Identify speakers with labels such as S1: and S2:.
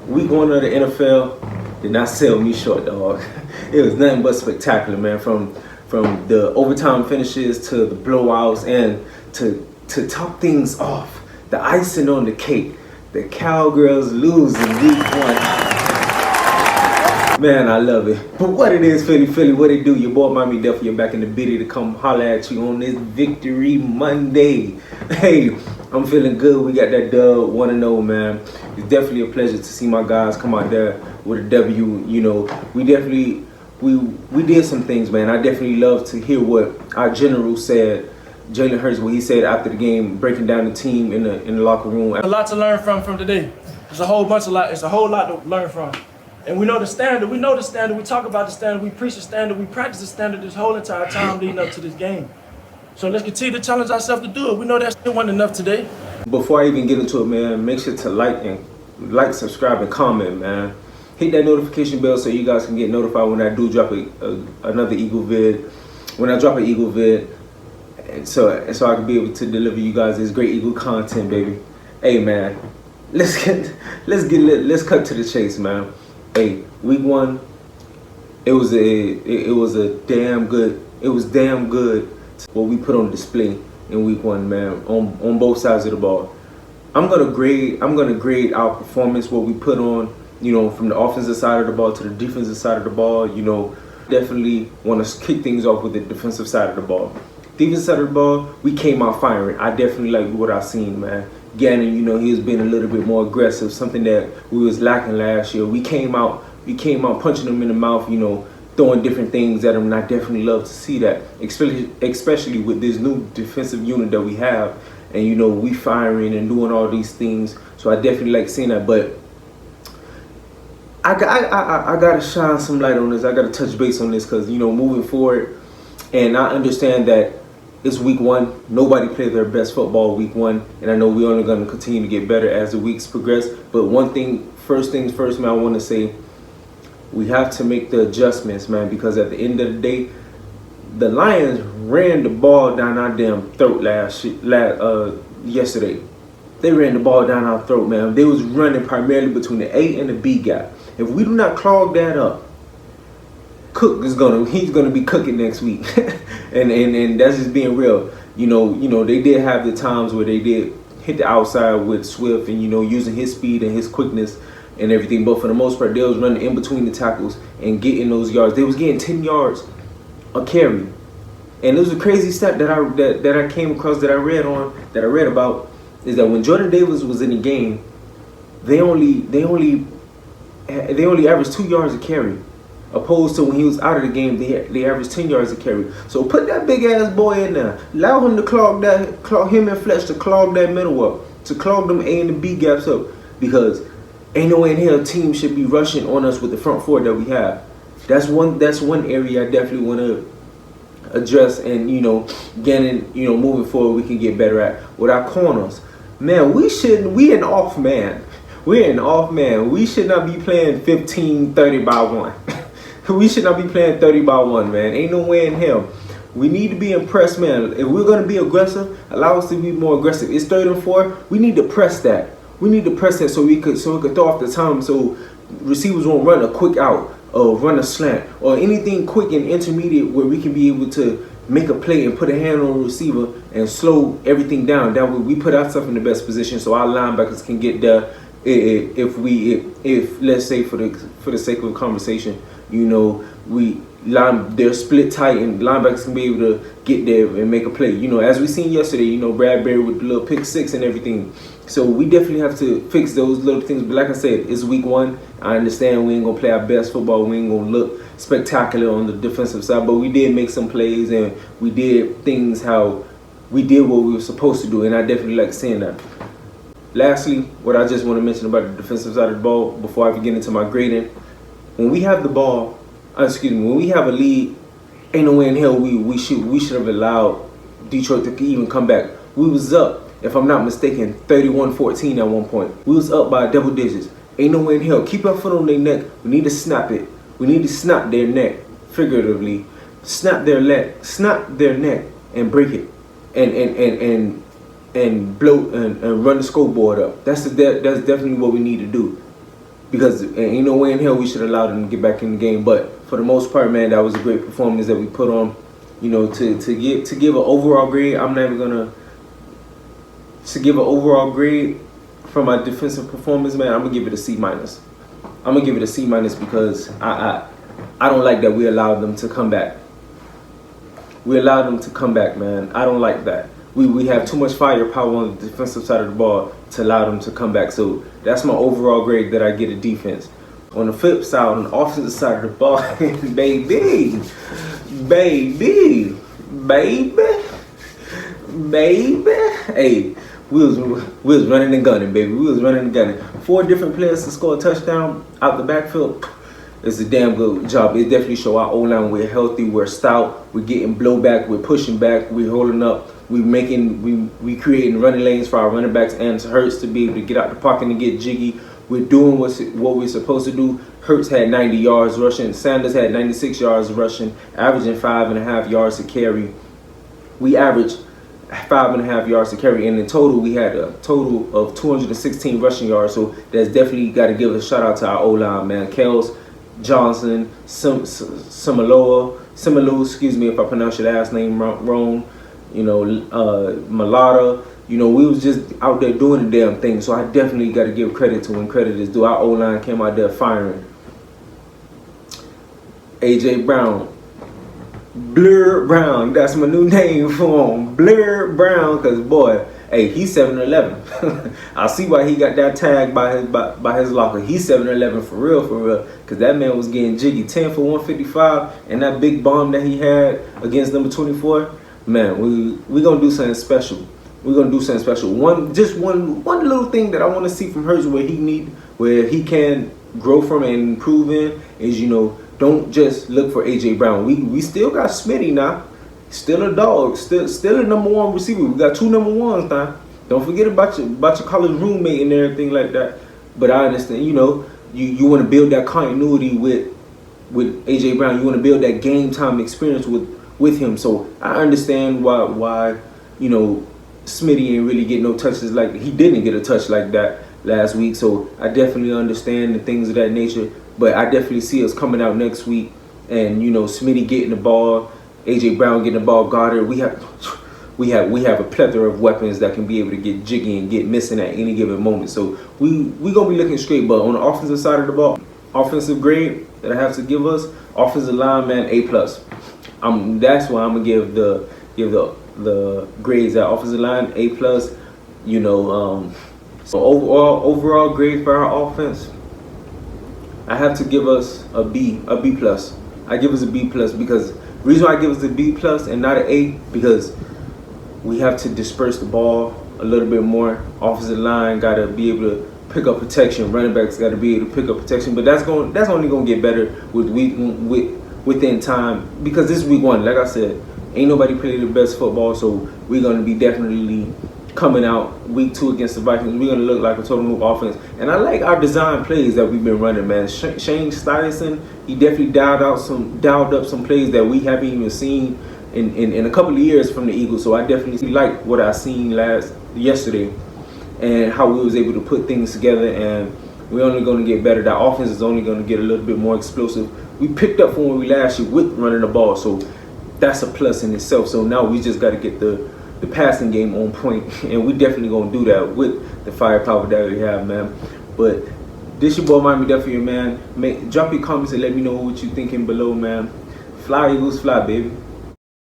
S1: week one of the NFL did not sell me short, dog. It was nothing but spectacular, man. From the overtime finishes to the blowouts, and to top things off, the icing on the cake, the Cowgirls lose in week one. Man, I love it. But what it is, Philly, what it do? Your boy Mommy Duffy, you're back in the biddy to come holler at you on this Victory Monday. Hey, I'm feeling good. We got that dub, 1-0, man. It's definitely a pleasure to see my guys come out there with a W. You know, we definitely, we did some things, man. I definitely love to hear what our general said, Jalen Hurts, what he said after the game, breaking down the team in the locker room.
S2: A lot to learn from today. It's a whole lot to learn from. And we know the standard. We know the standard. We talk about the standard. We preach the standard. We practice the standard this whole entire time leading up to this game. So let's continue to challenge ourselves to do it. We know that still wasn't enough today.
S1: Before I even get into it, man, make sure to like, subscribe, and comment, man. Hit that notification bell so you guys can get notified when I do drop another Eagle vid. When I drop an Eagle vid, so I can be able to deliver you guys this great Eagle content, baby. Hey, man, let's cut to the chase, man. Hey, week one, it was damn good what we put on display in week one, man, on both sides of the ball. I'm gonna grade our performance, what we put on, you know, from the offensive side of the ball to the defensive side of the ball. You know, definitely want to kick things off with the defensive side of the ball. Defensive side of the ball, we came out firing. I definitely like what I seen, man. Gannon, you know, he was being a little bit more aggressive, something that we was lacking last year. We came out punching him in the mouth, you know, throwing different things at him, and I definitely love to see that, especially with this new defensive unit that we have, and you know, we firing and doing all these things. So I definitely like seeing that. But I gotta shine some light on this. I gotta touch base on this because, you know, moving forward, and I understand that it's week one. Nobody played their best football week one, and I know we're only going to continue to get better as the weeks progress. But first things first, man, I want to say we have to make the adjustments, man, because at the end of the day, the Lions ran the ball down our damn throat yesterday. They ran the ball down our throat, man. They was running primarily between the A and the B gap. If we do not clog that up, he's gonna be cooking next week. and that's just being real. You know, they did have the times where they did hit the outside with Swift and, you know, using his speed and his quickness and everything. But for the most part, they was running in between the tackles and getting those yards. They was getting 10 yards a carry. And it was a crazy stat that I came across, that I read about, is that when Jordan Davis was in the game, they only averaged 2 yards a carry. Opposed to when he was out of the game, they averaged 10 yards a carry. So put that big ass boy in there. Allow him to clog him and Fletch to clog that middle up, to clog them A and the B gaps up, because ain't no way in hell team should be rushing on us with the front four that we have. That's one area I definitely want to address, and, you know, getting, you know, moving forward, we can get better at with our corners. Man, we an off man. We're an off man. We should not be playing 15-30 by 1. We should not be playing 30 by 1, man. Ain't no way in hell. We need to be impressed, man. If we're going to be aggressive, allow us to be more aggressive. It's 3rd and 4. We need to press that. We need to press that so we could throw off the time, so receivers won't run a quick out or run a slant or anything quick and intermediate where we can be able to make a play and put a hand on the receiver and slow everything down. That way we put ourselves in the best position so our linebackers can get there. If let's say for the sake of the conversation, you know, they're split tight and linebackers can be able to get there and make a play. You know, as we seen yesterday, you know, Bradbury with the little pick 6 and everything. So we definitely have to fix those little things. But like I said, it's week one. I understand we ain't gonna play our best football. We ain't gonna look spectacular on the defensive side, but we did make some plays and we did things how we did what we were supposed to do, and I definitely like seeing that. Lastly, what I just want to mention about the defensive side of the ball before I get into my grading, when we have the ball, when we have a lead, ain't no way in hell we should have allowed Detroit to even come back. We was up, if I'm not mistaken, 31-14 at one point. We was up by double digits. Ain't no way in hell. Keep our foot on their neck. We need to snap it. We need to snap their neck, figuratively. Snap their neck and break it. And blow and run the scoreboard up. That's definitely what we need to do. because ain't no way in hell we should allow them to get back in the game. But for the most part, man, that was a great performance that we put on. You know, to give an overall grade, I'm never gonna to give an overall grade for my defensive performance, man. I'm gonna give it a C minus. I'm gonna give it a C minus because I don't like that we allowed them to come back. We allowed them to come back, man. I don't like that. We have too much firepower on the defensive side of the ball to allow them to come back. So that's my overall grade that I get a defense. On the flip side, on the offensive side of the ball, baby, hey, we was running and gunning, baby. We was running and gunning. 4 different players to score a touchdown out the backfield. It's a damn good job. It definitely show our O-line we're healthy, we're stout, we're getting blowback, we're pushing back, we're holding up, we creating running lanes for our running backs and Hurts to be able to get out the pocket and get jiggy. We're doing what we're supposed to do. Hurts had 90 yards rushing. Sanders had 96 yards rushing, averaging 5.5 yards to carry. We averaged 5.5 yards to carry, and in total we had a total of 216 rushing yards. So that's definitely got to give a shout out to our O-line, man. Kels, Johnson, Simaloa, excuse me if I pronounce your last name wrong. You know, Malata. You know, we was just out there doing the damn thing. So I definitely got to give credit to when credit is due. Our O-line came out there firing. AJ Brown. Blur Brown. That's my new name for him. Blur Brown. Because, boy, hey, he's 7'11". I see why he got that tag by his locker. He's 7'11" for real. Because that man was getting jiggy. 10 for 155. And that big bomb that he had against number 24. Man, we going to do something special. We're gonna do something special. One little thing that I want to see from Hurts where he can grow from and improve in is, you know, don't just look for AJ Brown. We still got Smitty now, still a dog, still a number 1 receiver. We got 2 number 1s now. Don't forget about your college roommate and everything like that. But I understand, you know, you want to build that continuity with AJ Brown. You want to build that game time experience with him. So I understand why you know, Smitty ain't really get no touches like he didn't get a touch like that last week. So I definitely understand the things of that nature. But I definitely see us coming out next week and, you know, Smitty getting the ball, AJ Brown getting the ball guarded. We have a plethora of weapons that can be able to get jiggy and get missing at any given moment. So we gonna be looking straight. But on the offensive side of the ball, offensive grade that I have to give us, offensive line, man, A+. That's why I'm gonna give the grades at offensive line A+. You know, so overall grade for our offense, I have to give us a B+. I give us a B+ because the reason why I give us a B+ and not an A, because we have to disperse the ball a little bit more. Offensive line got to be able to pick up protection. Running backs got to be able to pick up protection. But that's only going to get better within time, because this is week 1. Like I said, ain't nobody played the best football, so we're going to be definitely coming out week 2 against the Vikings. We're going to look like a total new offense. And I like our design plays that we've been running, man. Shane Steichen, he definitely dialed up some plays that we haven't even seen in a couple of years from the Eagles. So I definitely like what I seen yesterday and how we was able to put things together, and we're only going to get better. That offense is only going to get a little bit more explosive. We picked up from where we last year with running the ball, so that's a plus in itself. So now we just got to get the passing game on point, and we definitely going to do that with the firepower that we have, man. But this your boy Miami Duffy, man. Drop your comments and let me know what you thinking below, man. Fly Eagles, fly, baby.